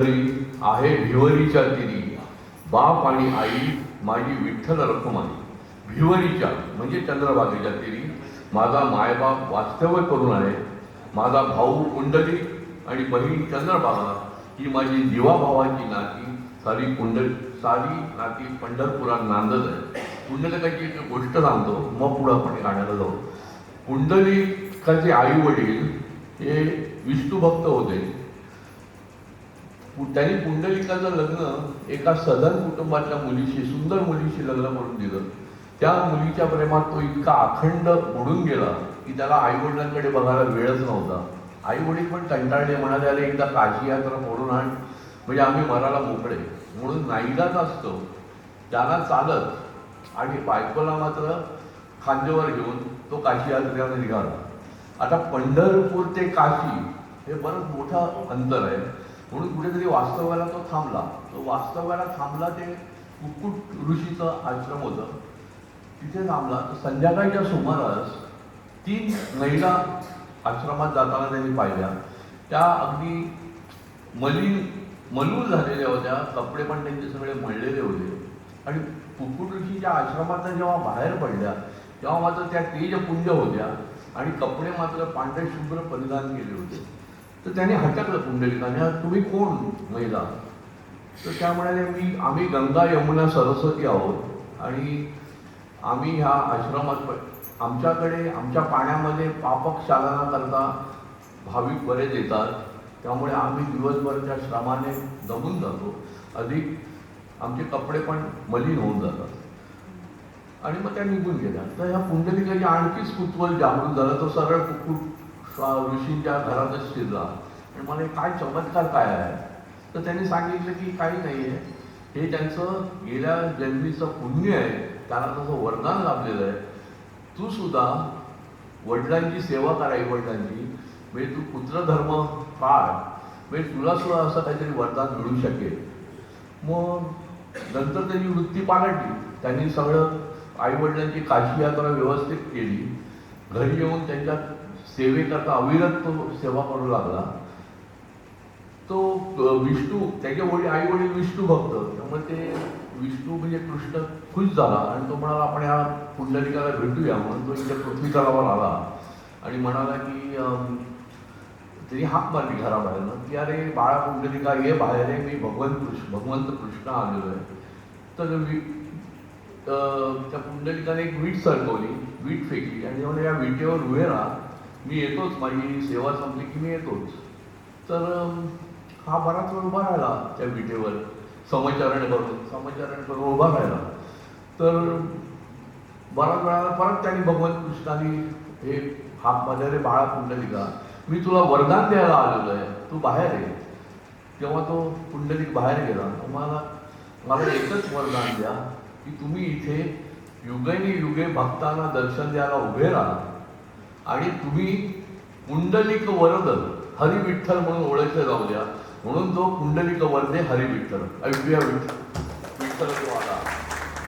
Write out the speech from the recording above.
आहे भिवरीच्या तिरी बाप आणि आई माझी विठ्ठल रखुमाई. भिवरीच्या म्हणजे चंद्रभागेच्या तिरी माझा मायबाप वास्तव्य करून आहे. माझा भाऊ कुंडली आणि बहीण चंद्रभागा ही माझी जीवाभावाची नाती. सारी नाती पंढरपुरात नांदत आहे. कुंडलिकाची एक गोष्ट सांगतो, मग पुढे आपण गाण्याला जाऊ. कुंडलिकाचे आई वडील हे विष्णुभक्त होते. त्यांनी पुंडलिकाचं लग्न एका सधन कुटुंबातल्या मुलीशी, सुंदर मुलीशी लग्न करून दिलं. त्या मुलीच्या प्रेमात तो इतका अखंड बुडून गेला की त्याला आई वडिलांकडे बघायला वेळच नव्हता. आई वडील पण कंटाळले, म्हणाले अरे एकदा काशी यात्रा फोडून आण म्हणजे आम्ही मराला मोकळे. म्हणून नाईलाज असतो त्यांना चालत आणि बायकोला मात्र खांद्यावर घेऊन तो काशी यात्रेला निघाला. आता पंढरपूर ते काशी हे बरंच मोठं अंतर आहे. म्हणून कुठेतरी वास्तव्याला तो थांबला. तो वास्तव्याला थांबला ते कुक्कुट ऋषीचं आश्रम होतं, तिथे थांबला. तर संध्याकाळच्या सुमारास 3 महिला आश्रमात जाताना त्यांनी पाहिल्या. त्या अगदी मलूल झालेल्या होत्या, कपडे पण त्यांचे सगळे मळलेले होते. आणि कुक्कुट ऋषीच्या आश्रमातून जेव्हा बाहेर पडल्या तेव्हा मात्र त्या तेजपुंज होत्या आणि कपडे मात्र पांढरे शुभ्र परिधान केले होते. तर त्याने हटकलं पुंडलिकाने, तुम्ही कोण महिला? तर त्या म्हणाले आम्ही गंगा यमुना सरस्वती आहोत आणि आम्ही ह्या आश्रमात आमच्याकडे आमच्या पाण्यामध्ये पापक्षालना करता भाविक बरेच येतात. त्यामुळे आम्ही दिवसभरच्या श्रमाने दमून जातो, अधिक आमचे कपडे पण मलिन होऊन जातात. आणि मग त्या निघून गेल्या. तर ह्या पुंडलिकाची आणखीच कुतूहल जागृत झालं. तो सरळ कुक्कुट ऋषींच्या घरातच शिरला आणि मला काय चमत्कार काय आहे. तर त्यांनी सांगितलं की काही नाही आहे, हे त्यांचं गेल्या जन्मीचं पुण्य आहे, त्याला तसं वरदान लाभलेलं आहे. तू सुद्धा वडिलांची सेवा कर, आई वडिलांची, म्हणजे तू पुत्रधर्म पाळ, म्हणजे तुला सुद्धा असं काहीतरी वरदान मिळू शकेल. मग नंतर त्यांची वृत्ती पालटली. त्यांनी सगळं आई वडिलांची काशी यात्रा व्यवस्थित केली. घरी येऊन त्यांच्या सेवेकरता अविरत तो सेवा करू लागला. तो विष्णू, त्याचे वडील आई वडील विष्णू भक्त, त्यामुळे ते विष्णू म्हणजे कृष्ण खुश झाला आणि तो म्हणाला आपण या पुंडलिकाला भेटूया. म्हणून तो इथे पृथ्वी तलावर आला आणि म्हणाला की त्यांनी हाक मारली घराबाहेरनं की अरे बाळा पुंडलिका ये बाहेर आहे, मी भगवंत कृष्ण आलेलो आहे. तर त्या पुंडलिकाने एक वीट सरकवली, वीट फेकली आणि म्हणजे या विटेवर उभे राहा, मी येतोच, माझी सेवा संपली की मी येतोच. तर हा बराच वेळ उभा राहिला त्या विटेवर, समचरण करून उभा राहिला. तर बराच वेळाला परत त्यांनी भगवंत कृष्णाने हे हाक मारले, रे बाळा पुंडलिका मी तुला वरदान द्यायला आलेलो आहे, तू बाहेर आहे. तेव्हा तो पुंडलिक बाहेर गेला. मला एकच वरदान द्या की तुम्ही इथे युगे भक्तांना दर्शन द्यायला उभे राहा आणि तुम्ही पुंडलिक वरद हरी विठ्ठल म्हणून ओळखले जाऊ द्या. म्हणून तो पुंडलिक वरदे हरी विठ्ठल. ऐकूया विठ्ठल तो आला.